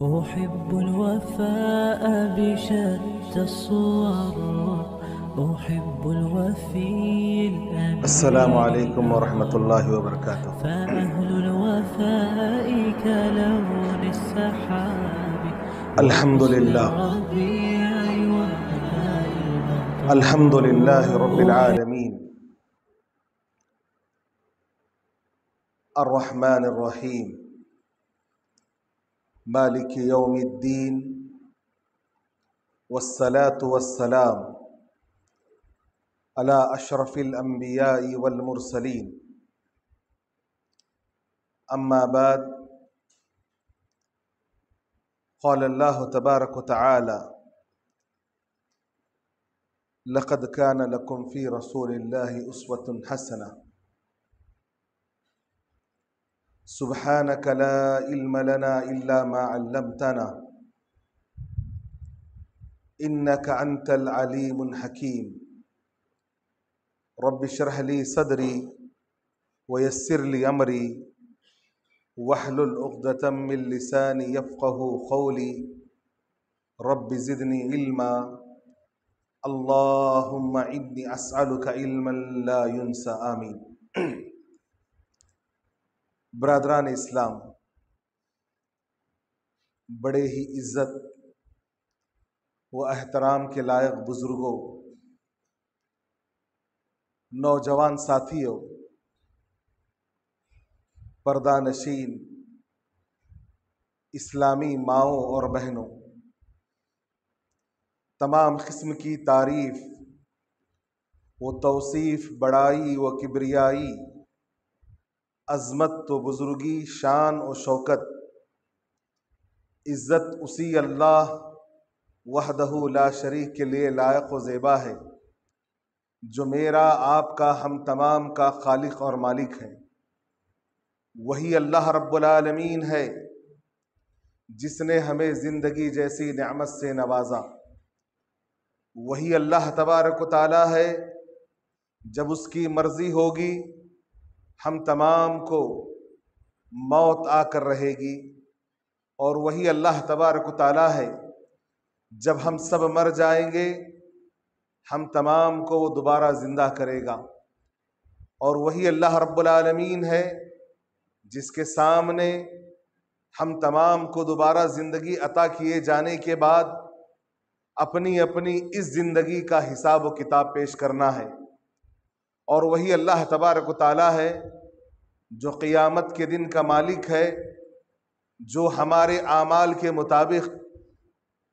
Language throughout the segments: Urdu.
أحب الوفاء بشتى الصور، أحب الوفي الأمين. السلام علیکم ورحمۃ اللہ وبرکاتہ۔ فأهل الوفاء كلون السحاب الحمد وفصل للہ الربيع وماء المطر. الحمد للہ رب العالمین الرحمن الرحیم مالک یوم الدین والصلاة والسلام علی اشرف الانبیاء والمرسلین، اما بعد، قال اللہ تبارک وتعالی: لقد كان لكم في رسول الله أسوة حسنة سبحانك لا علم لنا إلا ما علمتنا إنك أنت العليم الحكيم رب اشرح لي صدري ويسر لي أمري واحلل عقدة من لساني يفقه قولي رب زدني علما اللهم إني أسألك علما لا ينسى آمین۔ برادران اسلام، بڑے ہی عزت و احترام کے لائق بزرگوں، نوجوان ساتھیوں، پردہ نشین اسلامی ماؤں اور بہنوں، تمام قسم کی تعریف و توصیف، بڑائی و کبریائی، عظمت و بزرگی، شان و شوکت، عزت اسی اللہ وحدہ لا شریک کے لیے لائق و زیبا ہے، جو میرا، آپ کا، ہم تمام کا خالق اور مالک ہے۔ وہی اللہ رب العالمین ہے جس نے ہمیں زندگی جیسی نعمت سے نوازا۔ وہی اللہ تبارک و تعالی ہے، جب اس کی مرضی ہوگی ہم تمام کو موت آ کر رہے گی، اور وہی اللہ تبارک و تعالی ہے، جب ہم سب مر جائیں گے ہم تمام کو وہ دوبارہ زندہ کرے گا۔ اور وہی اللہ رب العالمین ہے جس کے سامنے ہم تمام کو دوبارہ زندگی عطا کیے جانے کے بعد اپنی اپنی اس زندگی کا حساب و کتاب پیش کرنا ہے۔ اور وہی اللہ تبارک و تعالی ہے جو قیامت کے دن کا مالک ہے، جو ہمارے اعمال کے مطابق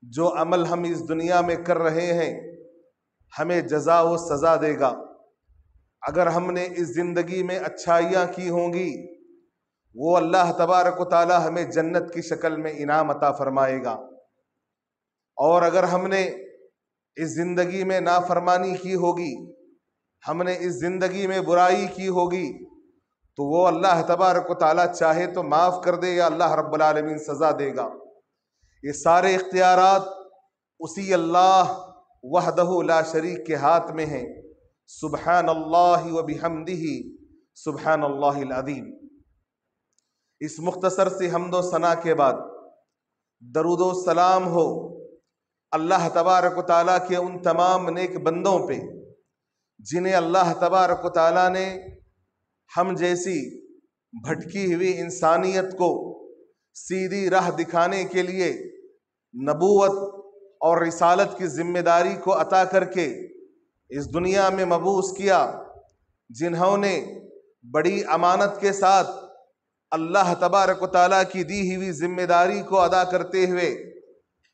جو عمل ہم اس دنیا میں کر رہے ہیں ہمیں جزا و سزا دے گا۔ اگر ہم نے اس زندگی میں اچھائیاں کی ہوں گی، وہ اللہ تبارک و تعالی ہمیں جنت کی شکل میں انعام عطا فرمائے گا، اور اگر ہم نے اس زندگی میں نافرمانی کی ہوگی، ہم نے اس زندگی میں برائی کی ہوگی، تو وہ اللہ تبارک و تعالیٰ چاہے تو معاف کر دے یا اللہ رب العالمین سزا دے گا۔ یہ سارے اختیارات اسی اللہ وحدہ لا شریک کے ہاتھ میں ہیں۔ سبحان اللہ و بحمدہ سبحان اللہ العظیم۔ اس مختصر سی حمد و ثنا کے بعد درود و سلام ہو اللہ تبارک و تعالیٰ کے ان تمام نیک بندوں پہ جنہیں اللہ تبارک و تعالیٰ نے ہم جیسی بھٹکی ہوئی انسانیت کو سیدھی راہ دکھانے کے لیے نبوت اور رسالت کی ذمہ داری کو عطا کر کے اس دنیا میں مبعوث کیا، جنہوں نے بڑی امانت کے ساتھ اللہ تبارک و تعالیٰ کی دی ہوئی ذمہ داری کو ادا کرتے ہوئے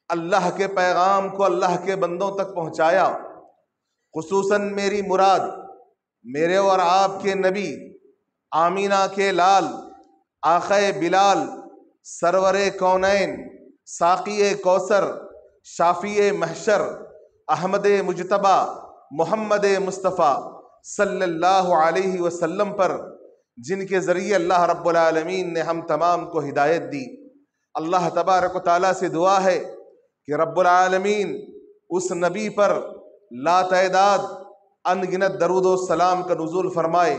اللہ کے پیغام کو اللہ کے بندوں تک پہنچایا۔ خصوصاً میری مراد میرے اور آپ کے نبی، آمینہ کے لال، آقا بلال، سرور کونین، ساقی کوثر، شافی محشر، احمد مجتبی، محمد مصطفیٰ صلی اللہ علیہ وسلم پر، جن کے ذریعے اللہ رب العالمین نے ہم تمام کو ہدایت دی۔ اللہ تبارک و تعالیٰ سے دعا ہے کہ رب العالمین اس نبی پر لا تعداد ان گنت درود و سلام کا نزول فرمائے۔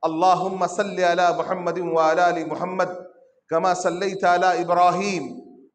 اللہم صلی علی محمد وعلی آل محمد کما صلیت علی ابراہیم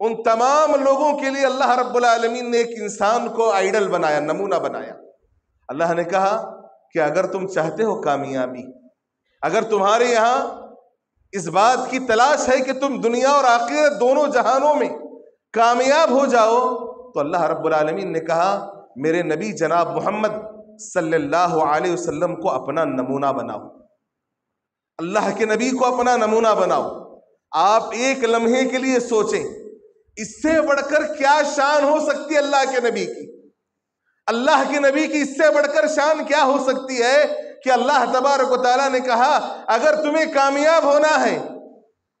ان تمام لوگوں کے لیے اللہ رب العالمین نے ایک انسان کو آئیڈل بنایا، نمونہ بنایا۔ اللہ نے کہا کہ اگر تم چاہتے ہو کامیابی، اگر تمہارے یہاں اس بات کی تلاش ہے کہ تم دنیا اور آخرت دونوں جہانوں میں کامیاب ہو جاؤ، تو اللہ رب العالمین نے کہا میرے نبی جناب محمد صلی اللہ علیہ وسلم کو اپنا نمونہ بناؤ، اللہ کے نبی کو اپنا نمونہ بناؤ۔ آپ ایک لمحے کے لیے سوچیں، اس سے بڑھ کر کیا شان ہو سکتی ہے اللہ کے نبی کی؟ اللہ کے نبی کی اس سے بڑھ کر شان کیا ہو سکتی ہے کہ اللہ تبارک و تعالیٰ نے کہا اگر تمہیں کامیاب ہونا ہے،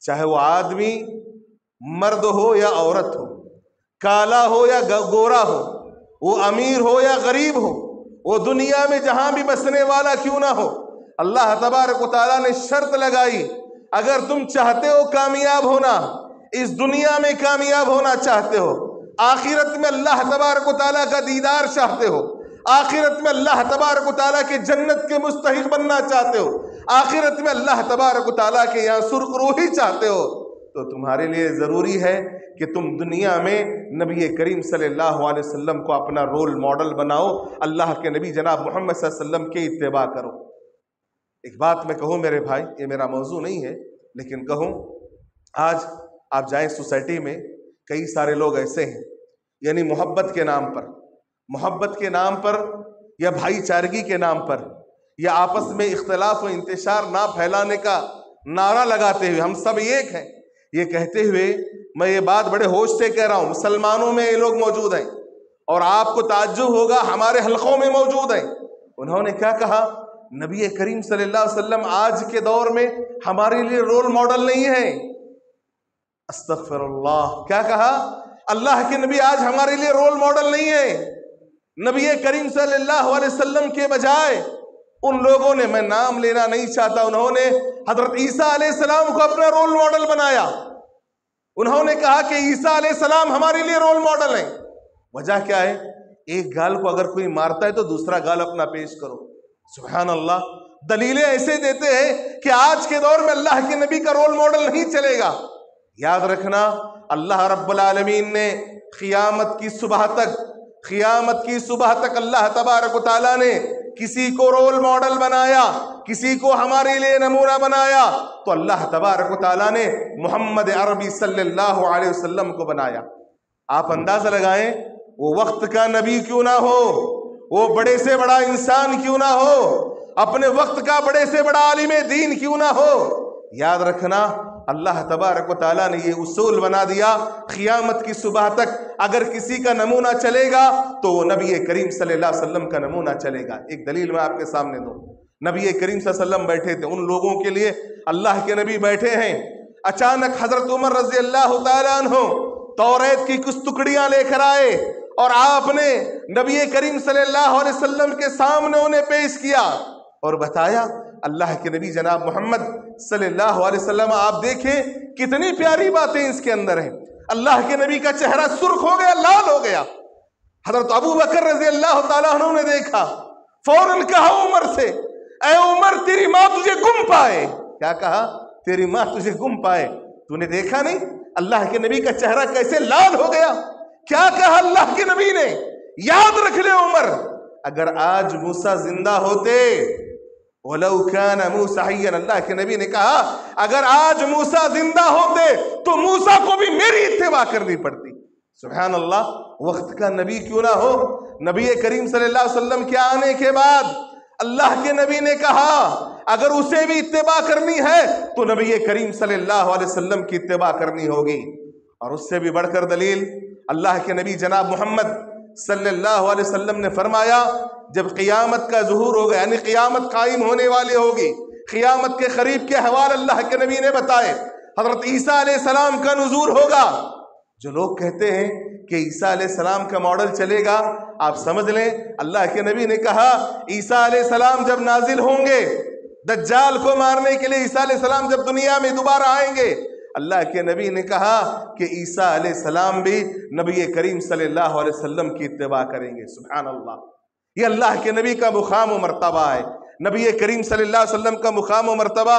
چاہے وہ آدمی مرد ہو یا عورت ہو، کالا ہو یا گورا ہو، وہ امیر ہو یا غریب ہو، وہ دنیا میں جہاں بھی بسنے والا کیوں نہ ہو، اللہ تبارک و تعالیٰ نے شرط لگائی اگر تم چاہتے ہو کامیاب ہونا، اس دنیا میں کامیاب ہونا چاہتے ہو، آخرت میں اللہ تبارک و تعالیٰ کا دیدار چاہتے ہو، آخرت میں اللہ تبارک و تعالیٰ کے جنت کے مستحق بننا چاہتے ہو، آخرت میں اللہ تبارک و تعالیٰ کے یہاں سرخ روحی چاہتے ہو، تو تمہارے لیے ضروری ہے کہ تم دنیا میں نبی کریم صلی اللہ علیہ وسلم کو اپنا رول ماڈل بناؤ، اللہ کے نبی جناب محمد صلی اللہ علیہ وسلم کے اتباع کرو۔ ایک بات میں کہوں میرے بھائی، یہ میرا موضوع نہیں ہے لیکن کہوں، آج آپ جائیں سوسائٹی میں، کئی سارے لوگ ایسے ہیں یعنی محبت کے نام پر یا بھائی چارگی کے نام پر یا آپس میں اختلاف و انتشار نہ پھیلانے کا نعرہ لگاتے ہوئے ہم سب ایک ہیں یہ کہتے ہوئے، میں یہ بات بڑے ہوش سے کہہ رہا ہوں، مسلمانوں میں یہ لوگ موجود ہیں اور آپ کو تعجب ہوگا ہمارے حلقوں میں موجود ہیں۔ انہوں نے کیا کہا؟ نبی کریم صلی اللہ علیہ وسلم آج کے دور میں ہمارے لیے رول ماڈل نہیں ہے۔ استغفر اللہ، کیا کہا؟ اللہ کے نبی آج ہمارے لیے رول ماڈل نہیں ہے۔ نبی کریم صلی اللہ علیہ وسلم کے بجائے ان لوگوں نے، میں نام لینا نہیں چاہتا، انہوں نے حضرت عیسیٰ علیہ السلام کو اپنا رول ماڈل بنایا۔ انہوں نے کہا کہ عیسیٰ علیہ السلام ہمارے لیے رول ماڈل ہیں۔ وجہ کیا ہے؟ ایک گال کو اگر کوئی مارتا ہے تو دوسرا گال اپنا پیش کرو۔ سبحان اللہ، دلیلیں ایسے دیتے ہیں کہ آج کے دور میں اللہ کے نبی کا رول ماڈل نہیں چلے گا۔ یاد رکھنا، اللہ رب العالمین نے قیامت کی صبح تک اللہ تبارک و تعالیٰ نے کسی کو رول ماڈل بنایا، کسی کو ہمارے لیے نمونہ بنایا، تو اللہ تبارک و تعالیٰ نے محمد عربی صلی اللہ علیہ وسلم کو بنایا۔ آپ اندازہ لگائیں، وہ وقت کا نبی کیوں نہ ہو، وہ بڑے سے بڑا انسان کیوں نہ ہو، اپنے وقت کا بڑے سے بڑا عالم دین کیوں نہ ہو، یاد رکھنا اللہ تبارک و تعالیٰ نے یہ اصول بنا دیا، قیامت کی صبح تک اگر کسی کا نمونہ چلے گا تو وہ نبی کریم صلی اللہ علیہ وسلم کا نمونہ چلے گا۔ ایک دلیل میں آپ کے سامنے دوں، نبی کریم صلی اللہ علیہ وسلم بیٹھے تھے، ان لوگوں کے لیے اللہ کے نبی بیٹھے ہیں، اچانک حضرت عمر رضی اللہ تعالیٰ عنہ توریت کی کچھ ٹکڑیاں لے کر آئے اور آپ نے نبی کریم صلی اللہ علیہ وسلم کے سامنے انہیں پیش کیا اور بتایا، اللہ کے نبی جناب محمد صلی اللہ علیہ وسلم آپ دیکھیں کتنی پیاری باتیں اس کے اندر ہیں۔ اللہ کے نبی کا چہرہ سرخ ہو گیا، لال ہو گیا۔ حضرت ابو بکر رضی اللہ تعالیٰ عنہ نے دیکھا، فوراً کہا عمر سے، اے عمر تیری ماں تجھے گم پائے۔ کیا کہا؟ تیری ماں تجھے گم پائے۔ تو نے دیکھا نہیں اللہ کے نبی کا چہرہ کیسے لال ہو گیا؟ کیا کہا اللہ کے نبی نے؟ یاد رکھ لے عمر، اگر آج موسیٰ زندہ ہوتے، وَلَوْ كَانَ مُوسَىٰ حَيًّا، اللہ کے نبی نے کہا اگر آج موسیٰ زندہ ہوتے تو موسیٰ کو بھی میری اتباع کرنی پڑتی۔ سبحان اللہ، وقت کا نبی کیوں نہ ہو، نبی کریم صلی اللہ علیہ وسلم کے آنے کے بعد اللہ کے نبی نے کہا اگر اسے بھی اتباع کرنی ہے تو نبی کریم صلی اللہ علیہ وسلم کی اتباع کرنی ہوگی۔ اور اس سے بھی بڑھ کر دلیل، اللہ کے نبی جناب محمد صلی اللہ علیہ وسلم نے فرمایا جب قیامت کا ظہور ہوگا، یعنی قیامت قائم ہونے والی ہوگی، قیامت کے قریب کے حوال اللہ کے نبی نے بتائے، حضرت عیسیٰ علیہ السلام کا نزول ہوگا۔ جو لوگ کہتے ہیں کہ عیسیٰ علیہ السلام کا ماڈل چلے گا، آپ سمجھ لیں اللہ کے نبی نے کہا عیسیٰ علیہ السلام جب نازل ہوں گے دجال کو مارنے کے لیے، عیسیٰ علیہ السلام جب دنیا میں دوبارہ آئیں گے، اللہ کے نبی نے کہا کہ عیسیٰ علیہ السلام بھی نبی کریم صلی اللہ علیہ وسلم کی اتباع کریں گے۔ سبحان اللہ، یہ اللہ کے نبی کا مقام و مرتبہ ہے۔ نبی کریم صلی اللہ علیہ وسلم کا مقام و مرتبہ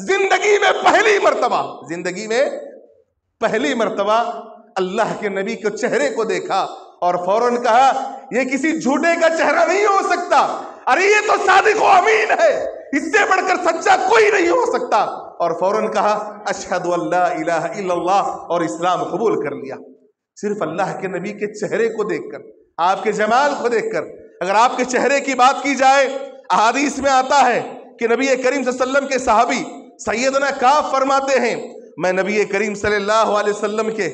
زندگی میں پہلی مرتبہ اللہ کے نبی کے چہرے کو دیکھا اور فوراً کہا یہ کسی جھوٹے کا چہرہ نہیں ہو سکتا، ارے یہ تو صادق و امین ہے، اس سے بڑھ کر سچا کوئی نہیں ہو سکتا، اور فوراً کہا اشہد ان لا الہ الا اللہ، اور اسلام قبول کر لیا۔ صرف اللہ کے نبی کے چہرے کو دیکھ کر، آپ کے جمال کو دیکھ کر۔ اگر آپ کے چہرے کی بات کی جائے، احادیث میں آتا ہے کہ نبی کریم صلی اللہ علیہ وسلم کے صحابی سیدنا کعب فرماتے ہیں میں نبی کریم صلی اللہ علیہ وسلم کے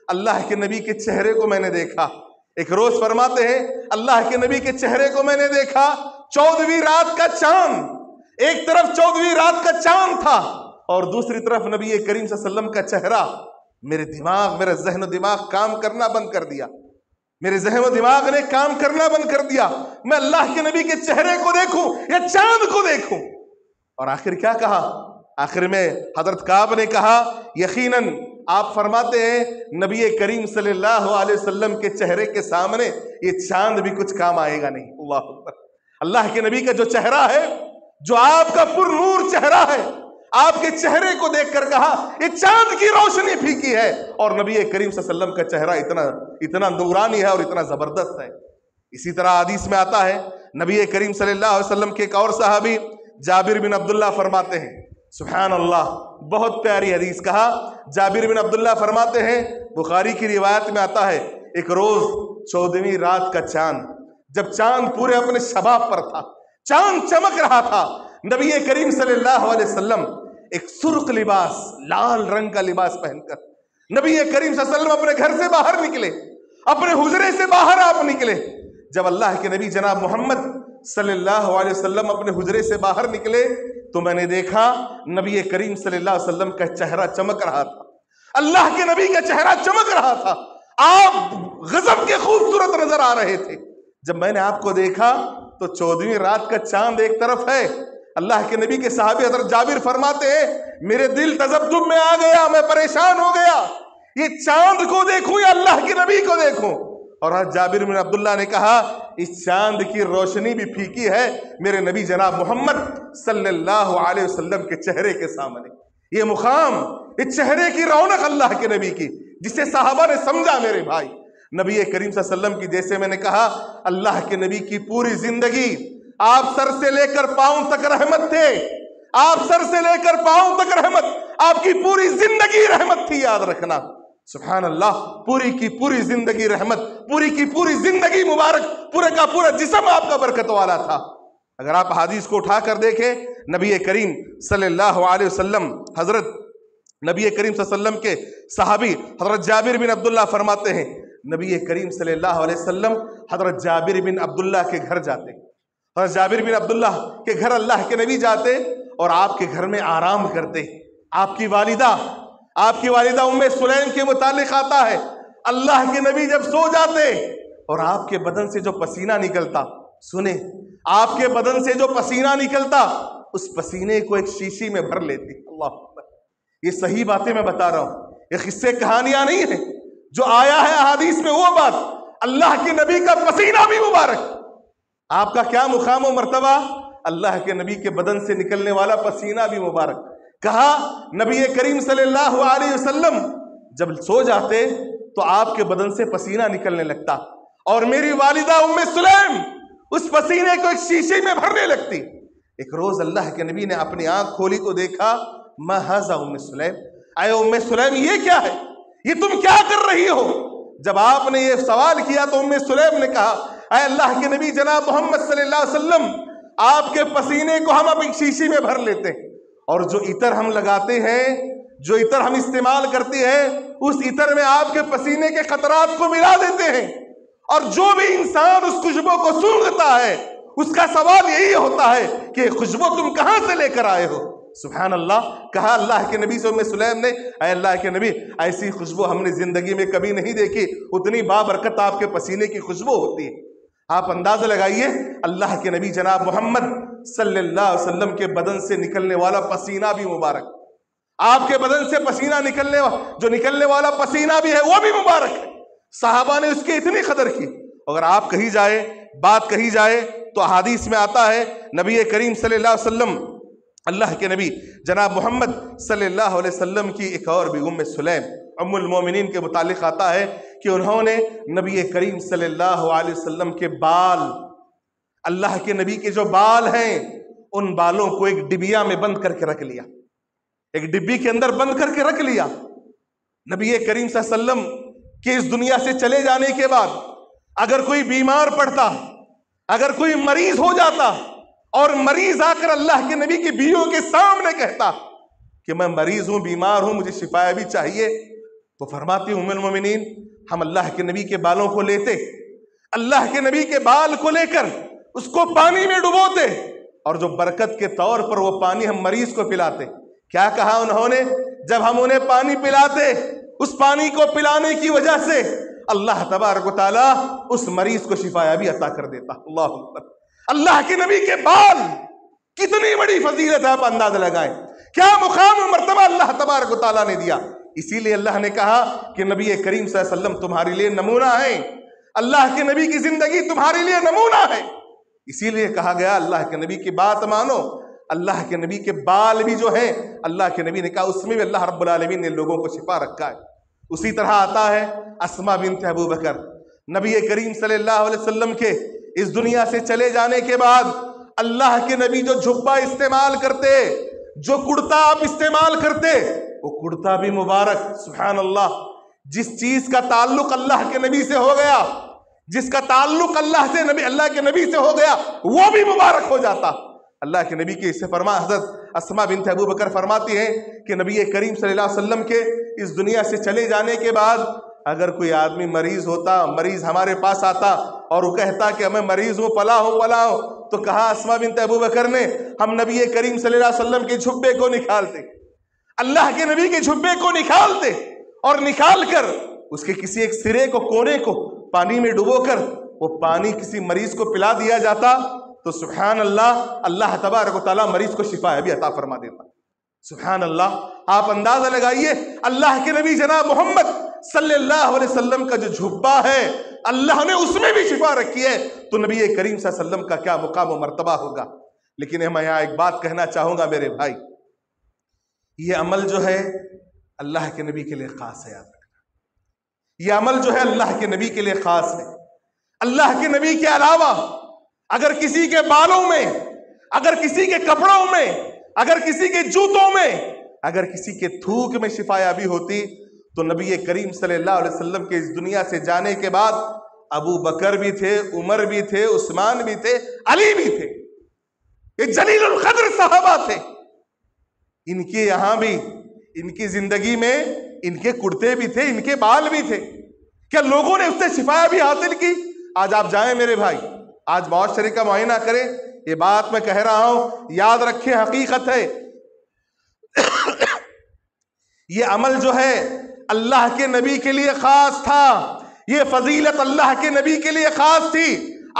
اللہ کے نبی کے چہرے کو میں نے دیکھا۔ ایک روز فرماتے ہیں اللہ کے نبی کے چہرے کو میں نے دیکھا 14ویں رات کا چاند، ایک طرف 14ویں رات کا چاند تھا اور دوسری طرف نبی کریم صلی اللہ علیہ وسلم کا چہرہ۔ میرا ذہن و دماغ کام کرنا بند کر دیا، میرے ذہن و دماغ نے کام کرنا بند کر دیا، میں اللہ کے نبی کے چہرے کو دیکھوں یا چاند کو دیکھوں۔ اور آخر کیا کہا؟ آخر میں حضرت کعب نے کہا یقیناً آپ فرماتے ہیں نبی کریم صلی اللہ علیہ وسلم کے چہرے کے سامنے یہ چاند بھی کچھ کام آئے گا نہیں۔ اللہ اکبر۔ اللہ کے نبی کا جو چہرہ ہے، جو آپ کا پر نور چہرہ ہے، آپ کے چہرے کو دیکھ کر کہا یہ چاند کی روشنی پھیکی ہے، اور نبی کریم صلی اللہ علیہ وسلم کا چہرہ اتنا نورانی ہے اور اتنا زبردست ہے۔ اسی طرح حدیث میں آتا ہے نبی کریم صلی اللہ علیہ وسلم کے ایک اور صحابی جابر بن عبداللہ فرماتے ہیں، سبحان اللہ، بہت پیاری حدیث کہا۔ جابر بن عبداللہ فرماتے ہیں، بخاری کی روایت میں آتا ہے ایک روز 14ویں رات کا چاند، جب چاند پورے اپنے شباب پر تھا، چاند چمک رہا تھا، نبی کریم صلی اللہ علیہ وسلم ایک سرخ لباس، لال رنگ کا لباس پہن کر نبی کریم صلی اللہ علیہ وسلم اپنے گھر سے باہر نکلے، اپنے حجرے سے باہر آپ نکلے۔ جب اللہ کے نبی جناب محمد صلی اللہ علیہ وسلم اپنے حجرے سے باہر نکلے تو میں نے دیکھا نبی کریم صلی اللہ علیہ وسلم کا چہرہ چمک رہا تھا، اللہ کے نبی کا چہرہ چمک رہا تھا، آپ غضب کے خوبصورت نظر آ رہے تھے۔ جب میں نے آپ کو دیکھا تو 14ویں رات کا چاند ایک طرف ہے، اللہ کے نبی کے صحابی حضرت جابر فرماتے ہیں میرے دل تذبذب میں آ گیا، میں پریشان ہو گیا، یہ چاند کو دیکھوں یا اللہ کے نبی کو دیکھوں؟ اور حضرت جابر بن عبداللہ نے کہا اس چاند کی روشنی بھی پھیکی ہے میرے نبی جناب محمد صلی اللہ علیہ وسلم کے چہرے کے سامنے۔ یہ مقام، یہ چہرے کی رونق اللہ کے نبی کی، جسے صحابہ نے سمجھا میرے بھائی۔ نبی کریم صلی اللہ علیہ وسلم کی، جیسے میں نے کہا، اللہ کے نبی کی پوری زندگی آپ سر سے لے کر پاؤں تک رحمت تھے، آپ سر سے لے کر پاؤں تک رحمت، آپ کی پوری زندگی رحمت تھی، یاد رکھنا، سبحان اللہ، پوری کی پوری زندگی رحمت، پوری کی پوری زندگی مبارک، پورے کا پورا جسم آپ کا برکت والا تھا۔ اگر آپ حدیث کو اٹھا کر دیکھیں، نبی کریم صلی اللہ علیہ وسلم، حضرت نبی کریم صلی اللہ علیہ وسلم کے صحابی حضرت جابر بن عبداللہ فرماتے ہیں نبی کریم صلی اللہ علیہ وسلم حضرت جابر بن عبداللہ کے گھر جاتے، حضرت جابر بن عبداللہ کے گھر اللہ کے نبی جاتے اور آپ کے گھر میں آرام کرتے۔ آپ کی والدہ ام سلیم کے متعلق آتا ہے اللہ کے نبی جب سو جاتے اور آپ کے بدن سے جو پسینہ نکلتا، سنیں، آپ کے بدن سے جو پسینہ نکلتا اس پسینے کو ایک شیشی میں بھر لیتی۔ اللہ اکبر، یہ صحیح باتیں میں بتا رہا ہوں، یہ قصے کہانیاں نہیں ہیں، جو آیا ہے احادیث میں وہ بات، اللہ کے نبی کا پسینہ بھی مبارک، آپ کا کیا مقام و مرتبہ، اللہ کے نبی کے بدن سے نکلنے والا پسینہ بھی مبارک۔ کہا نبی کریم صلی اللہ علیہ وسلم جب سو جاتے تو آپ کے بدن سے پسینہ نکلنے لگتا اور میری والدہ ام سلیم اس پسینے کو ایک شیشے میں بھرنے لگتی۔ ایک روز اللہ کے نبی نے اپنی آنکھ کھولی تو دیکھا ما ھذا ام سلیم، اے ام سلیم یہ کیا ہے، یہ تم کیا کر رہی ہو؟ جب آپ نے یہ سوال کیا تو ام سلیم نے کہا اے اللہ کے نبی جناب محمد صلی اللہ علیہ وسلم، آپ کے پسینے کو ہم اپنی شیشی میں بھر لیتے ہیں اور جو عطر ہم لگاتے ہیں، جو عطر ہم استعمال کرتے ہیں، اس عطر میں آپ کے پسینے کے قطرات کو ملا دیتے ہیں، اور جو بھی انسان اس خوشبو کو سونگھتا ہے اس کا سوال یہی ہوتا ہے کہ خوشبو تم کہاں سے لے کر آئے ہو؟ سبحان اللہ۔ کہا اللہ کے نبی سے ام سلیم نے اے اللہ کے نبی ایسی خوشبو ہم نے زندگی میں کبھی نہیں دیکھی، اتنی بابرکت آپ کے پسینے کی خوشبو ہوتی ہے۔ آپ اندازہ لگائیے اللہ کے نبی جناب محمد صلی اللہ علیہ وسلم کے بدن سے نکلنے والا پسینہ بھی مبارک، آپ کے بدن سے پسینہ نکلنے والا پسینہ بھی ہے وہ بھی مبارک ہے۔ صحابہ نے اس کی اتنی قدر کی۔ اگر بات کہی جائے تو احادیث میں آتا ہے نبی کریم صلی اللہ علیہ وسلم اللہ کے نبی جناب محمد صلی اللہ علیہ وسلم کی ایک اور بھی ام سلیم ام المومنین کے متعلق آتا ہے کہ انہوں نے نبی کریم صلی اللہ علیہ وسلم کے بال، اللہ کے نبی کے جو بال ہیں ان بالوں کو ایک ڈبیا میں بند کر کے رکھ لیا، ایک ڈبی کے اندر بند کر کے رکھ لیا۔ نبی کریم صلی اللہ علیہ وسلم کے اس دنیا سے چلے جانے کے بعد اگر کوئی بیمار پڑتا، اگر کوئی مریض ہو جاتا اور مریض آ کر اللہ کے نبی کی بیویوں کے سامنے کہتا کہ میں مریض ہوں، بیمار ہوں، مجھے شفا بھی چاہیے، تو فرماتی ام المومنین ہم اللہ کے نبی کے بالوں کو لیتے، اللہ کے نبی کے بال کو لے کر اس کو پانی میں ڈبوتے اور جو برکت کے طور پر وہ پانی ہم مریض کو پلاتے۔ کیا کہا انہوں نے؟ جب ہم انہیں پانی پلاتے، اس پانی کو پلانے کی وجہ سے اللہ تبارک و تعالیٰ اس مریض کو شفایابی عطا کر دیتا۔ اللہ اکبر! اللہ کے نبی کے بال کتنی بڑی فضیلت ہے، آپ اندازہ لگائیں کیا مقام و مرتبہ اللہ تبارک و تعالیٰ نے دیا۔ اسی لیے اللہ نے کہا کہ نبی کریم صلی اللہ علیہ وسلم تمہارے لیے نمونہ ہیں، اللہ کے نبی کی زندگی تمہارے لیے نمونہ ہے۔ اسی لیے کہا گیا اللہ کے نبی کی بات مانو۔ اللہ کے نبی کے بال بھی جو ہیں اللہ کے نبی نے کہا اس میں بھی اللہ رب العالمین نے لوگوں کو شفا رکھا ہے۔ اسی طرح آتا ہے اسماء بنت ابو بکر، نبی کریم صلی اللہ علیہ وسلم کے اس دنیا سے چلے جانے کے بعد اللہ کے نبی جو جھبا استعمال کرتے، جو کرتا آپ استعمال کرتے، وہ کرتا بھی مبارک، سبحان اللہ، جس چیز کا تعلق اللہ کے نبی سے ہو گیا، جس کا تعلق اللہ کے نبی سے ہو گیا وہ بھی مبارک ہو جاتا۔ اللہ کے نبی کے اس سے حضرت اسماء بنت ابو بکر فرماتی ہیں کہ نبی کریم صلی اللہ علیہ وسلم کے اس دنیا سے چلے جانے کے بعد اگر کوئی آدمی مریض ہوتا، مریض ہمارے پاس آتا اور وہ کہتا کہ میں مریض ہوں، فلاں ہوں، تو کہا اسماء بنت ابو بکر نے ہم نبی کریم صلی اللہ علیہ وسلم کے جھبے کو نکالتے، اللہ کے نبی کے جھبے کو نکالتے اور نکال کر اس کے کسی ایک سرے کو، کونے کو پانی میں ڈبو کر وہ پانی کسی مریض کو پلا دیا جاتا تو سبحان اللہ، اللہ تبارک و تعالیٰ مریض کو شفا بھی عطا فرما دیتا۔ سبحان اللہ! آپ اندازہ لگائیے اللہ کے نبی جناب محمد صلی اللہ علیہ وسلم کا جو جھبا ہے اللہ نے اس میں بھی شفا رکھی ہے، تو نبی کریم صلی اللہ علیہ وسلم کا کیا مقام و مرتبہ ہوگا۔ لیکن میں یہاں ایک بات کہنا چاہوں گا میرے بھائی، یہ عمل جو ہے اللہ کے نبی کے لیے خاص ہے، یاد رکھنا، یہ عمل جو ہے اللہ کے نبی کے لیے خاص ہے۔ اللہ کے نبی کے علاوہ اگر کسی کے بالوں میں، اگر کسی کے کپڑوں میں، اگر کسی کے جوتوں میں، اگر کسی کے تھوک میں شفایابی ہوتی تو نبی کریم صلی اللہ علیہ وسلم کے اس دنیا سے جانے کے بعد ابو بکر بھی تھے، عمر بھی تھے، عثمان بھی تھے، علی بھی تھے، یہ جلیل القدر صحابہ تھے، ان کے یہاں بھی، ان کی زندگی میں ان کے کرتے بھی تھے، ان کے بال بھی تھے، کیا لوگوں نے اس سے شفایابی حاصل کی؟ آج آپ جائیں میرے بھائی، آج معاشرے کا معائنہ کریں، یہ بات میں کہہ رہا ہوں، یاد رکھیں حقیقت ہے، یہ عمل جو ہے اللہ کے نبی کے لیے خاص تھا، یہ فضیلت اللہ کے نبی کے لیے خاص تھی۔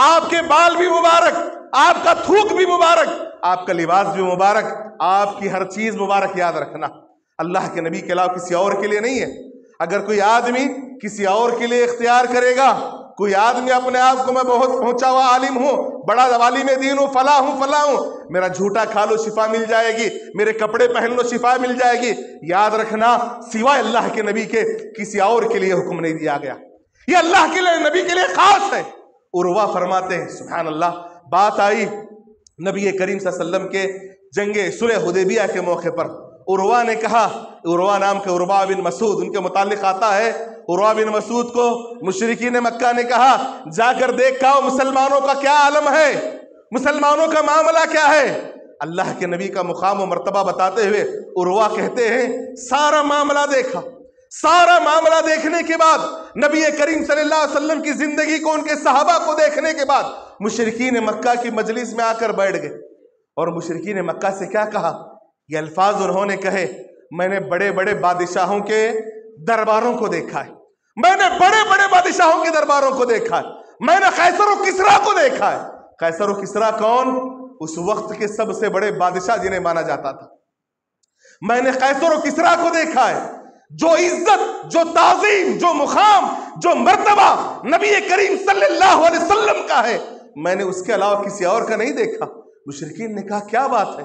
آپ کے بال بھی مبارک، آپ کا تھوک بھی مبارک، آپ کا لباس بھی مبارک، آپ کی ہر چیز مبارک، یاد رکھنا اللہ کے نبی کے علاوہ کسی اور کے لیے نہیں ہے۔ اگر کوئی آدمی کسی اور کے لیے اختیار کرے گا، کوئی آدمی اپنے آپ کو میں بہت پہنچا ہوا عالم ہوں، بڑا عالم دین ہوں، فلاں ہوں، میرا جھوٹا کھا لو شفا مل جائے گی، میرے کپڑے پہن لو شفا مل جائے گی، یاد رکھنا سوائے اللہ کے نبی کے کسی اور کے لیے حکم نہیں دیا گیا، یہ اللہ کے لیے، نبی کے لیے خاص ہے۔ عروہ فرماتے ہیں سبحان اللہ، بات آئی نبی کریم صلی اللہ علیہ وسلم کے جنگ صلح حدیبیہ کے موقع پر، عروہ نے کہا، عروہ نام کے عروہ بن مسعود، ان کے متعلق آتا ہے عروہ بن مسعود کو مشرکین مکہ نے کہا جا کر دیکھ آؤ مسلمانوں کا کیا عالم ہے، مسلمانوں کا معاملہ کیا ہے۔ اللہ کے نبی کا مقام و مرتبہ بتاتے ہوئے عروہ کہتے ہیں سارا معاملہ دیکھا، سارا معاملہ دیکھنے کے بعد نبی کریم صلی اللہ علیہ وسلم کی زندگی کو، ان کے صحابہ کو دیکھنے کے بعد مشرکین مکہ کی مجلس میں آ کر بیٹھ گئے اور مشرکین مکہ سے کیا کہا، یہ الفاظ انہوں نے کہے، میں نے بڑے بڑے بادشاہوں کے درباروں کو دیکھا ہے، میں نے بڑے بڑے بادشاہوں کے درباروں کو دیکھا ہے، میں نے قیصر و کسریٰ کو دیکھا ہے۔ قیصر و کسریٰ کون؟ اس وقت کے سب سے بڑے بادشاہ جنہیں مانا جاتا تھا۔ میں نے قیصر و کسریٰ کو دیکھا ہے، جو عزت، جو تعظیم، جو مقام، جو مرتبہ نبی کریم صلی اللہ علیہ وسلم کا ہے، میں نے اس کے علاوہ کسی اور کا نہیں دیکھا۔ مشرکین نے کہا کیا بات ہے؟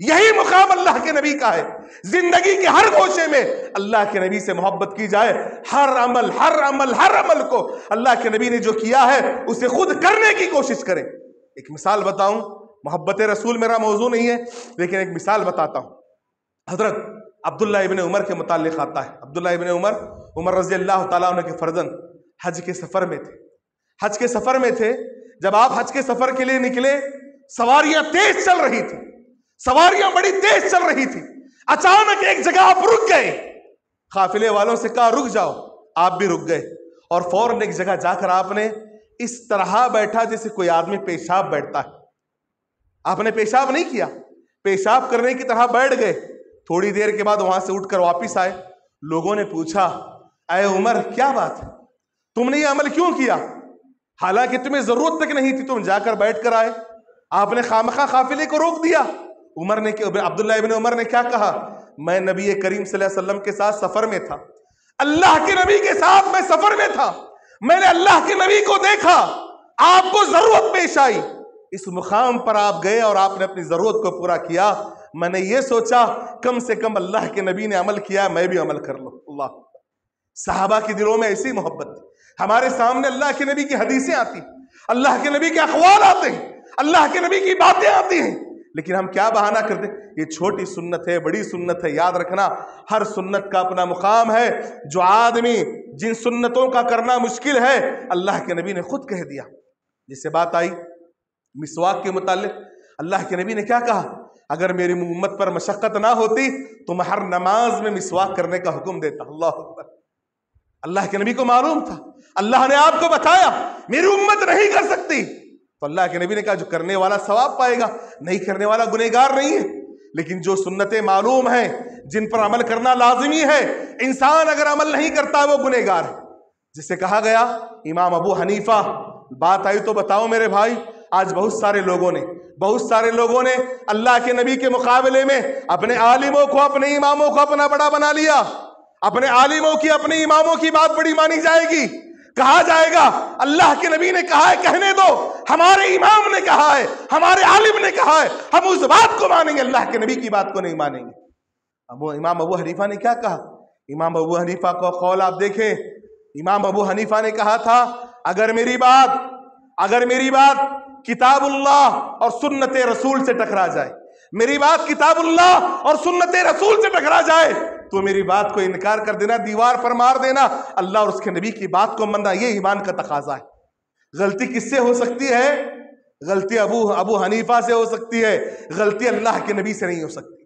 یہی مقام اللہ کے نبی کا ہے. زندگی کے ہر گوشے میں اللہ کے نبی سے محبت کی جائے. ہر عمل کو اللہ کے نبی نے جو کیا ہے اسے خود کرنے کی کوشش کریں. ایک مثال بتاؤں, محبت رسول میرا موضوع نہیں ہے لیکن ایک مثال بتاتا ہوں. حضرت عبداللہ ابن عمر کے متعلق آتا ہے. عبداللہ ابن عمر رضی اللہ تعالیٰ عنہ کے فرزند حج کے سفر میں تھے. جب آپ حج کے سفر کے لیے نکلے, سواریاں تیز چل رہی تھی, سواریاں بڑی تیز چل رہی تھی. اچانک ایک جگہ آپ رک گئے. قافلے والوں سے کہا رک جاؤ, آپ بھی رک گئے اور فوراً ایک جگہ جا کر آپ نے اس طرح بیٹھا جیسے کوئی آدمی پیشاب بیٹھتا ہے. آپ نے پیشاب نہیں کیا, پیشاب کرنے کی طرح بیٹھ گئے. تھوڑی دیر کے بعد وہاں سے اٹھ کر واپس آئے. لوگوں نے پوچھا اے عمر کیا بات ہے, تم نے یہ عمل کیوں کیا؟ حالانکہ تمہیں ضرورت تک نہیں تھی, تم جا کر بیٹھ کر آئے, آپ نے خامخواہ قافلے کو روک دیا. عبداللہ ابن عمر نے کیا کہا؟ میں نبی کریم صلی اللہ علیہ وسلم کے ساتھ سفر میں تھا, اللہ کے نبی کے ساتھ میں سفر میں تھا, میں نے اللہ کے نبی کو دیکھا, آپ کو ضرورت پیش آئی, اس مقام پر آپ گئے اور آپ نے اپنی ضرورت کو پورا کیا. میں نے یہ سوچا کم سے کم اللہ کے نبی نے عمل کیا, میں بھی عمل کر لوں. اللہ, صحابہ کے دلوں میں ایسی محبت تھی. ہمارے سامنے اللہ کے نبی کی حدیثیں آتی, اللہ کے نبی کے اقوال آتے ہیں, اللہ کے نبی کی باتیں آتی ہیں, لیکن ہم کیا بہانہ کرتے ہیں, یہ چھوٹی سنت ہے, بڑی سنت ہے. یاد رکھنا ہر سنت کا اپنا مقام ہے. جو آدمی جن سنتوں کا کرنا مشکل ہے, اللہ کے نبی نے خود کہہ دیا. جس سے بات آئی مسواک کے متعلق, اللہ کے نبی نے کیا کہا؟ اگر میری امت پر مشقت نہ ہوتی تو میں ہر نماز میں مسواک کرنے کا حکم دیتا. اللہ اکبر. اللہ کے نبی کو معلوم تھا, اللہ نے آپ کو بتایا میری امت نہیں کر سکتی, تو اللہ کے نبی نے کہا جو کرنے والا ثواب پائے گا, نہیں کرنے والا گنہگار نہیں ہے. لیکن جو سنتیں معلوم ہیں, جن پر عمل کرنا لازمی ہے, انسان اگر عمل نہیں کرتا وہ گنہگار ہے. جس سے کہا گیا امام ابو حنیفہ, بات آئی تو بتاؤ میرے بھائی, آج بہت سارے لوگوں نے اللہ کے نبی کے مقابلے میں اپنے عالموں کو, اپنے اماموں کو اپنا بڑا بنا لیا. اپنے عالموں کی, اپنے اماموں کی بات بڑی مانی جائے گی, کہا جائے گا اللہ کے نبی نے کہا ہے کہنے دو, ہمارے امام نے کہا ہے, ہمارے عالم نے کہا ہے, ہم اس بات کو مانیں گے, اللہ کے نبی کی بات کو نہیں مانیں گے. امام ابو حنیفہ نے کیا کہا؟ امام ابو حنیفہ کو قول آپ دیکھیں. امام ابو حنیفہ نے کہا تھا اگر میری بات کتاب اللہ اور سنت رسول سے ٹکرا جائے, میری بات کتاب اللہ اور سنت رسول سے ٹکرا جائے تو میری بات کو انکار کر دینا, دیوار پر مار دینا. اللہ اور اس کے نبی کی بات کو ماننا یہ ایمان کا تقاضا ہے. غلطی کس سے ہو سکتی ہے؟ غلطی ابو حنیفہ سے ہو سکتی ہے, غلطی اللہ کے نبی سے نہیں ہو سکتی.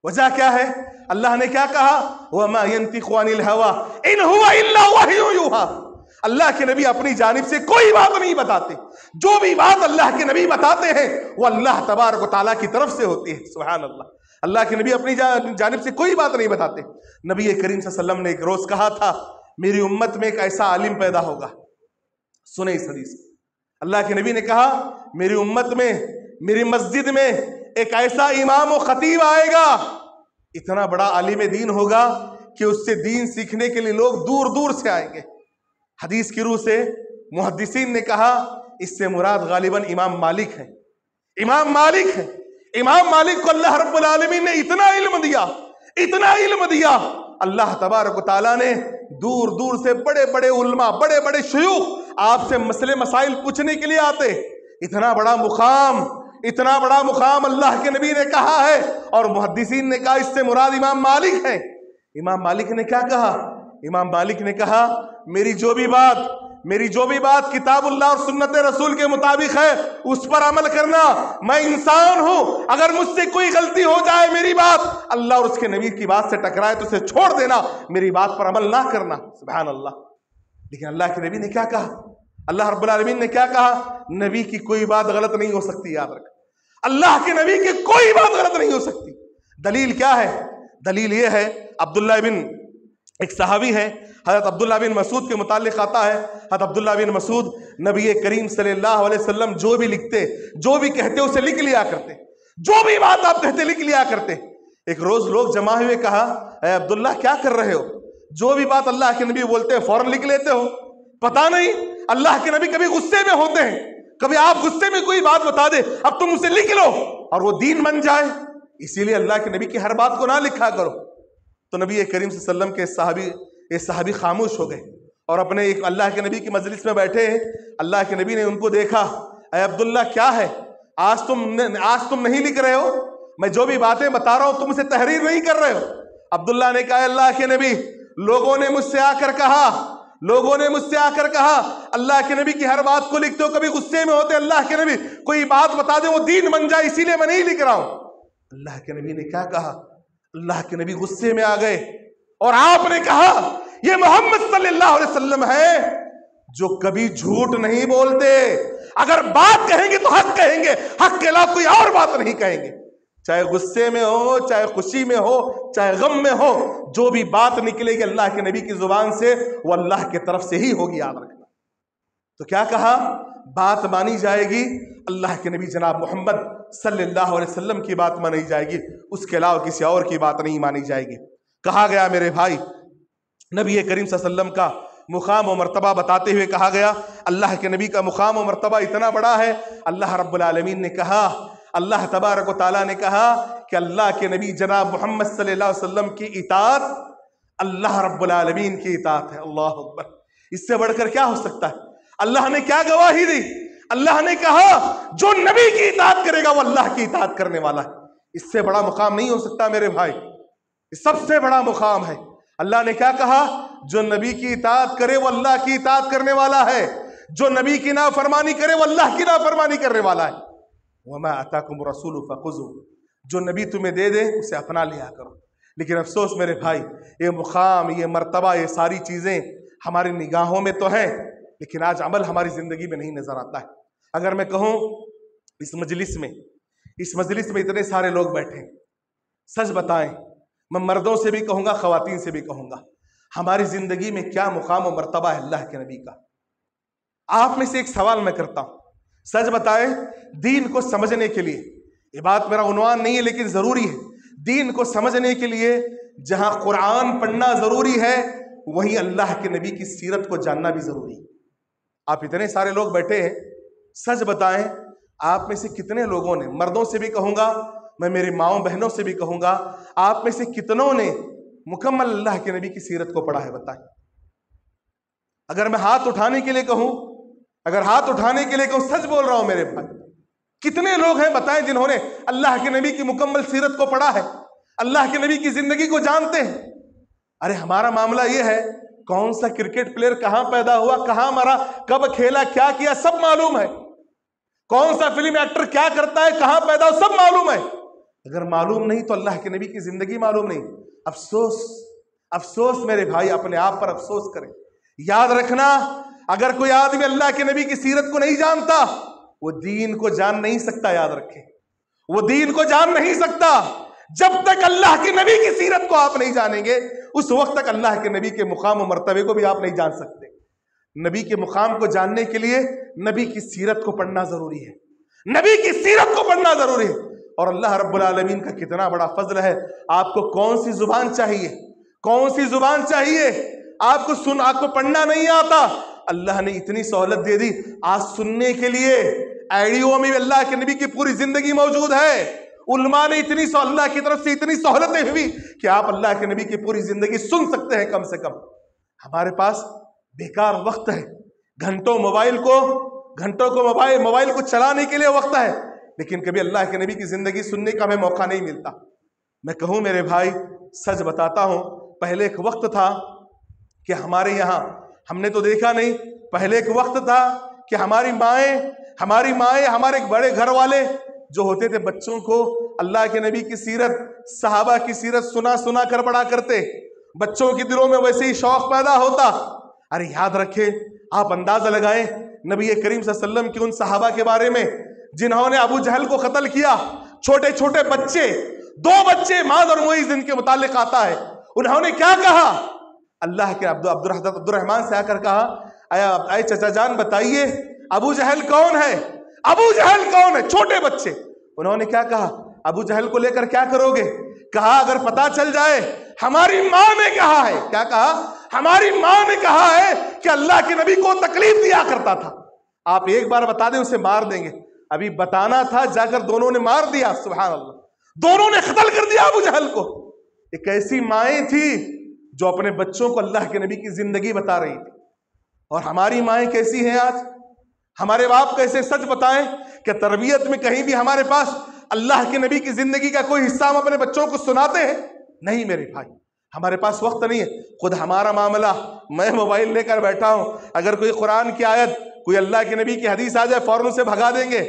وجہ کیا ہے؟ اللہ نے کیا کہا؟ وَمَا يَنْتِقُ عَنِ الْهَوَىٰ إِنْ هُوَ إِلَّا وَحْيٌ يُوحَىٰ. اللہ کے نبی اپنی جانب سے کوئی بات نہیں بتاتے, جو بھی بات اللہ کے نبی بتاتے ہیں وہ اللہ تبارک و تعالیٰ کی طرف سے ہوتی ہے. سبحان اللہ. اللہ کے نبی اپنی جانب سے کوئی بات نہیں بتاتے. نبی کریم صلی اللہ علیہ وسلم نے ایک روز کہا تھا میری امت میں ایک ایسا عالم پیدا ہوگا. سنیں اس حدیث. اللہ کے نبی نے کہا میری امت میں, میری مسجد میں ایک ایسا امام و خطیب آئے گا, اتنا بڑا عالم دین ہوگا کہ اس سے دین سیکھنے کے لیے لوگ دور دور سے آئیں گے. حدیث کی روح سے محدثین نے کہا اس سے مراد غالباً امام مالک ہے. امام مالک کو اللہ رب العالمین نے اتنا علم دیا, اللہ تبارک و تعالیٰ نے دور دور سے بڑے بڑے علماء, بڑے بڑے شیوخ آپ سے مسئلے مسائل پوچھنے کے لیے آتے. اتنا بڑا مقام اللہ کے نبی نے کہا ہے, اور محدثین نے کہا اس سے مراد امام مالک ہے. امام مالک نے کیا کہا؟ امام مالک نے کہا میری جو بھی بات کتاب اللہ اور سنت رسول کے مطابق ہے اس پر عمل کرنا. میں انسان ہوں, اگر مجھ سے کوئی غلطی ہو جائے, میری بات اللہ اور اس کے نبی کی بات سے ٹکرائے تو اسے چھوڑ دینا, میری بات پر عمل نہ کرنا. سبحان اللہ. لیکن اللہ کے نبی نے کیا کہا؟ اللہ رب العالمین نے کیا کہا؟ نبی کی کوئی بات غلط نہیں ہو سکتی. یاد رکھ, اللہ کے نبی کی کوئی بات غلط نہیں ہو سکتی. دلیل کیا ہے؟ دلیل یہ ہے, ایک صحابی ہے حضرت عبداللہ بن مسعود کے متعلق آتا ہے. حضرت عبداللہ بن مسعود نبی کریم صلی اللہ علیہ وسلم جو بھی لکھتے, جو بھی کہتے اسے لکھ لیا کرتے, جو بھی بات آپ کہتے لکھ لیا کرتے. ایک روز لوگ جمع ہوئے, کہا اے عبداللہ کیا کر رہے ہو؟ جو بھی بات اللہ کے نبی بولتے ہیں فوراً لکھ لیتے ہو. پتہ نہیں اللہ کے نبی کبھی غصے میں ہوتے ہیں, کبھی آپ غصے میں کوئی بات بتا دے, اب تم اسے لکھ لو اور وہ دین بن جائے. اسی لیے اللہ کے نبی کی ہر بات کو نہ لکھا کرو۔ تو نبی کریم صلی اللہ علیہ وسلم کے صحابی خاموش ہو گئے اور اپنے ایک اللہ کے نبی کی مجلس میں بیٹھے ہیں۔ اللہ کے نبی نے ان کو دیکھا، اے عبداللہ کیا ہے، آج تم نہیں لکھ رہے ہو، میں جو بھی باتیں بتا رہا ہوں تم اسے تحریر نہیں کر رہے ہو۔ عبداللہ نے کہا، اللہ کے نبی، لوگوں نے مجھ سے آ کر کہا اللہ کے نبی کی ہر بات کو لکھتے ہو، کبھی غصے میں ہوتے اللہ کے نبی کوئی بات بتا دے وہ دین بن جائے، اسی لیے میں نہیں لکھ رہا ہوں۔ اللہ کے نبی نے کیا کہا؟ اللہ کے نبی غصے میں آ گئے اور آپ نے کہا، یہ محمد صلی اللہ علیہ وسلم ہے جو کبھی جھوٹ نہیں بولتے، اگر بات کہیں گے تو حق کہیں گے، حق کے علاوہ کوئی اور بات نہیں کہیں گے، چاہے غصے میں ہو، چاہے خوشی میں ہو، چاہے غم میں ہو، جو بھی بات نکلے گی اللہ کے نبی کی زبان سے وہ اللہ کی طرف سے ہی ہوگی، یاد رکھنا۔ تو کیا کہا؟ بات مانی جائے گی اللہ کے نبی جناب محمد صلی اللہ علیہ وسلم کی بات مانی جائے گی، اس کے علاوہ کسی اور کی بات نہیں مانی جائے گی۔ کہا گیا میرے بھائی، نبی کریم صلی اللہ علیہ وسلم کا مقام و مرتبہ بتاتے ہوئے کہا گیا، اللہ کے نبی کا مقام و مرتبہ اتنا بڑا ہے، اللہ رب العالمین نے کہا، اللہ تبارک و تعالیٰ نے کہا کہ اللہ کے نبی جناب محمد صلی اللہ علیہ وسلم کی اطاعت اللہ رب العالمین کی اطاعت ہے۔ اللہ اکبر، اس سے بڑھ کر کیا ہو سکتا ہے؟ اللہ نے کیا گواہی دی؟ اللہ نے کہا جو نبی کی اطاعت کرے گا وہ اللہ کی اطاعت کرنے والا ہے۔ اس سے بڑا مقام نہیں ہو سکتا میرے بھائی، یہ سب سے بڑا مقام ہے۔ اللہ نے کیا کہا؟ جو نبی کی اطاعت کرے وہ اللہ کی اطاعت کرنے والا ہے، جو نبی کی نافرمانی کرے وہ اللہ کی نافرمانی کرنے والا ہے۔ وَمَا أَتَاكُمْ الرَّسُولُ فَخُذُوهُ، جو نبی تمہیں دے دے اسے اپنا لیا کرو۔ لیکن افسوس میرے بھائی، یہ مقام، یہ مرتبہ، یہ ساری چیزیں ہماری نگاہوں میں تو ہیں لیکن آج عمل ہماری زندگی میں نہیں نظر آتا ہے۔ اگر میں کہوں اس مجلس میں اتنے سارے لوگ بیٹھے، سچ بتائیں، میں مردوں سے بھی کہوں گا، خواتین سے بھی کہوں گا، ہماری زندگی میں کیا مقام و مرتبہ ہے اللہ کے نبی کا؟ آپ میں سے ایک سوال میں کرتا ہوں، سچ بتائیں، دین کو سمجھنے کے لیے، یہ بات میرا عنوان نہیں ہے لیکن ضروری ہے، دین کو سمجھنے کے لیے جہاں قرآن پڑھنا ضروری ہے وہیں اللہ کے نبی کی سیرت کو جاننا بھی ضروری ہے۔ آپ اتنے سارے لوگ بیٹھے ہیں، سچ بتائیں آپ میں سے کتنے لوگوں نے، مردوں سے بھی کہوں گا، میں میری ماؤں بہنوں سے بھی کہوں گا، آپ میں سے کتنوں نے مکمل اللہ کے نبی کی سیرت کو پڑھا ہے؟ بتائیں۔ اگر میں ہاتھ اٹھانے کے لیے کہوں، سچ بول رہا ہوں میرے بھائی، کتنے لوگ ہیں بتائیں جنہوں نے اللہ کے نبی کی مکمل سیرت کو پڑھا ہے، اللہ کے نبی کی زندگی کو جانتے ہیں؟ ارے ہمارا معاملہ یہ ہے، کون سا کرکٹ پلیئر کہاں پیدا ہوا، کہاں مرا، کب کھیلا، کیا کیا، سب معلوم ہے۔ کون سا فلم ایکٹر کیا کرتا ہے، کہاں پیدا ہوا، سب معلوم ہے۔ اگر معلوم نہیں تو اللہ کے نبی کی زندگی معلوم نہیں۔ افسوس میرے بھائی، اپنے آپ پر افسوس کریں۔ یاد رکھنا، اگر کوئی آدمی اللہ کے نبی کی سیرت کو نہیں جانتا وہ دین کو جان نہیں سکتا۔ یاد رکھیں، وہ دین کو جان نہیں سکتا۔ جب تک اللہ کے نبی کی سیرت کو آپ نہیں جانیں گے اس وقت تک اللہ کے نبی کے مقام و مرتبے کو بھی آپ نہیں جان سکتے۔ نبی کے مقام کو جاننے کے لیے نبی کی سیرت کو پڑھنا ضروری ہے، نبی کی سیرت کو پڑھنا ضروری ہے۔ اور اللہ رب العالمین کا کتنا بڑا فضل ہے، آپ کو کون سی زبان چاہیے، آپ کو پڑھنا نہیں آتا، اللہ نے اتنی سہولت دے دی، آج سننے کے لیے آڈیو میں اللہ کے نبی کی پوری زندگی موجود ہے۔ علماء نے اللہ کی طرف سے اتنی سہولتیں ہوئی کہ آپ اللہ کے نبی کی پوری زندگی سن سکتے ہیں کم سے کم۔ ہمارے پاس بیکار وقت ہے، گھنٹوں موبائل کو چلانے کے لیے وقت ہے، لیکن کبھی اللہ کے نبی کی زندگی سننے کا ہمیں موقع نہیں ملتا۔ میں کہوں میرے بھائی، سچ بتاتا ہوں، پہلے ایک وقت تھا کہ ہمارے یہاں، ہم نے تو دیکھا نہیں، پہلے ایک وقت تھا کہ ہماری مائیں ہمارے بڑے گھر والے جو ہوتے تھے بچوں کو اللہ کے نبی کی سیرت، صحابہ کی سیرت سنا کر پڑھا کرتے، بچوں کے دلوں میں ویسے ہی شوق پیدا ہوتا۔ ارے یاد رکھیں، آپ اندازہ لگائیں نبی کریم صلی اللہ علیہ وسلم کے ان صحابہ کے بارے میں جنہوں نے ابو جہل کو قتل کیا، چھوٹے چھوٹے بچے، 2 بچے معاذ اور معیذ ان کے متعلق آتا ہے، انہوں نے کیا کہا؟ اللہ کے عبد الرحمن سے آ کر کہا، اے چچا جان بتائیے ابو جہل کون ہے؟ چھوٹے بچے، انہوں نے کیا کہا؟ ابو جہل کو لے کر کیا کرو گے؟ کہا اگر پتا چل جائے ہماری ماں نے کہا ہے، کیا کہا؟ ہماری ماں نے کہا ہے کہ اللہ کے نبی کو تکلیف دیا کرتا تھا، آپ ایک بار بتا دیں اسے مار دیں گے۔ ابھی بتانا تھا، جا کر دونوں نے مار دیا، سبحان اللہ، دونوں نے قتل کر دیا ابو جہل کو۔ ایک ایسی مائیں تھی جو اپنے بچوں کو اللہ کے نبی کی زندگی بتا رہی تھی، اور ہماری مائیں کیسی ہیں آج؟ ہمارے باپ کیسے سچ بتائیں کہ تربیت میں کہیں بھی ہمارے پاس اللہ کے نبی کی زندگی کا کوئی حصہ ہم اپنے بچوں کو سناتے ہیں؟ نہیں میرے بھائی، ہمارے پاس وقت نہیں ہے۔ خود ہمارا معاملہ، میں موبائل لے کر بیٹھا ہوں، اگر کوئی قرآن کی آیت، کوئی اللہ کے نبی کی حدیث آ جائے فوراً اسے بھگا دیں گے۔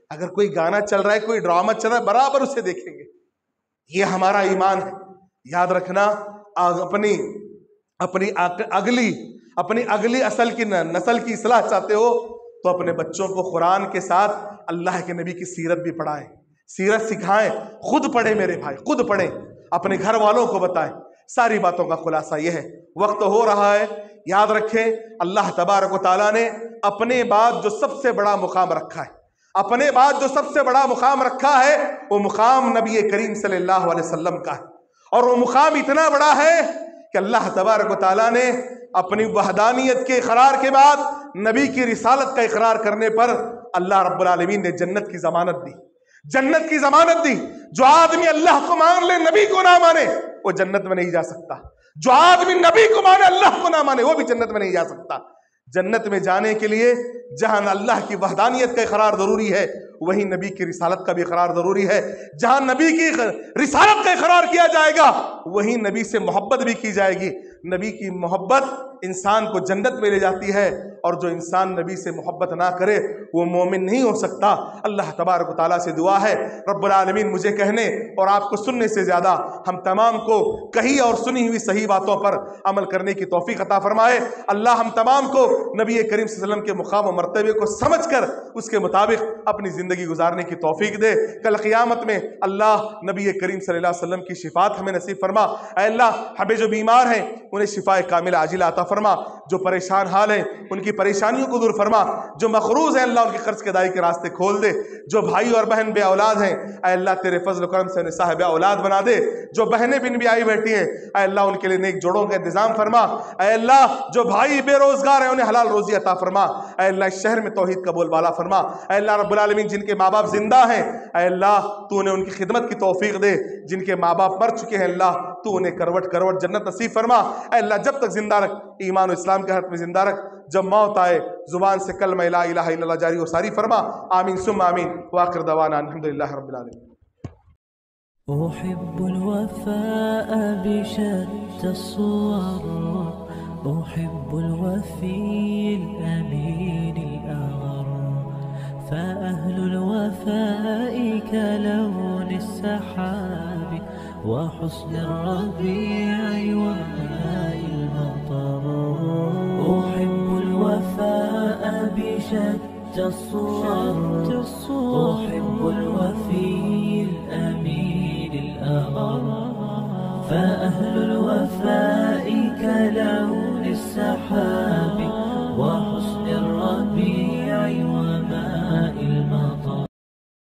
اگر کوئی گانا چل رہا ہے، کوئی ڈرامہ چل رہا ہے، برابر اسے دیکھیں گے۔ یہ ہمارا ایمان ہے۔ یاد رکھنا، اپنی اگلی نسل کی اصلاح چاہتے ہو تو اپنے بچوں کو قرآن کے ساتھ اللہ کے نبی کی سیرت بھی پڑھائیں، سیرت سکھائیں، خود پڑھیں میرے بھائی، خود پڑھیں، اپنے گھر والوں کو بتائیں۔ ساری باتوں کا خلاصہ یہ ہے، وقت ہو رہا ہے، یاد رکھیں اللہ تبارک و تعالیٰ نے اپنے بعد جو سب سے بڑا مقام رکھا ہے، اپنے بعد جو سب سے بڑا مقام رکھا ہے، وہ مقام نبی کریم صلی اللہ علیہ وسلم کا ہے، اور وہ مقام اتنا بڑا ہے کہ اللہ تبارک و تعالیٰ نے اپنی وحدانیت کے اقرار کے بعد نبی کی رسالت کا اقرار کرنے پر اللہ رب العالمین نے جنت کی ضمانت دی، جنت کی ضمانت دی۔ جو آدمی اللہ کو مان لے نبی کو نہ مانے وہ جنت میں نہیں جا سکتا، جو آدمی نبی کو مانے اللہ کو نہ مانے وہ بھی جنت میں نہیں جا سکتا۔ جنت میں جانے کے لیے جہاں اللہ کی وحدانیت کا اقرار ضروری ہے، وہیں نبی کی رسالت کا بھی اقرار ضروری ہے۔ جہاں نبی کی رسالت کا اقرار کیا جائے گا وہیں نبی سے محبت بھی کی جائے گی۔ نبی کی محبت انسان کو جنت میں لے جاتی ہے، اور جو انسان نبی سے محبت نہ کرے وہ مومن نہیں ہو سکتا۔ اللہ تبارک و تعالیٰ سے دعا ہے رب العالمین مجھے کہنے اور آپ کو سننے سے زیادہ ہم تمام کو کہی اور سنی ہوئی صحیح باتوں پر عمل کرنے کی توفیق عطا فرمائے۔ اللہ ہم تمام کو نبی کریم صلی اللہ علیہ وسلم کے مقام و مرتبے کو سمجھ کر اس کے مطابق اپنی زندگی گزارنے کی توفیق دے۔ کل قیامت میں اللہ نبی کریم صلی اللہ علیہ وسلم کی شفاعت ہمیں نصیب فرما۔ اے اللہ ہمیں جو بیمار ہیں انہیں شفاء کاملہ عاجلہ عطا فرما، جو پریشان حال ہیں ان کی پریشانیوں کو دور فرما، جو مقروض ہیں اللہ ان کی قرض کی ادائیگی کے راستے کھول دے، جو بھائی اور بہن بے اولاد ہیں اے اللہ تیرے فضل و کرم سے انہیں صاحب اولاد بنا دے، جو بہنیں بن بھی آئی بیٹھی ہیں اے اللہ ان کے لیے نیک جوڑوں کا انتظام فرما۔ اے اللہ جو بھائی بے روزگار ہیں انہیں حلال روزی عطا فرما۔ اے اللہ اس شہر میں توحید کا بول بالا فرما۔ اے اللہ رب العالمین جن کے ماں باپ زندہ ہیں اے اللہ تو انہیں ان کی خدمت کی توفیق دے، جن کے ماں باپ مر چکے ہیں اللہ تو انہیں کروٹ کروٹ جنت نصیب فرما۔ اے اللہ جب تک زندہ رکھ، ایمان و اسلام کے حق میں زندہ رکھ، جب موت آئے زبان سے کلمہ لا الہ الا اللہ جاری و ساری فرما۔ آمین ثم آمین، وآخر دعوانا الحمدللہ رب العالمین۔ أحب الوفاء بشتى الصور، أحب الوفي الأمين الأغر، فأهل الوفاء كلون السحاب وحسن الربيع وماء المطر. أحب الوفاء بشتى الصور، أحب الوفي الأمين الأغر، فأهل الوفاء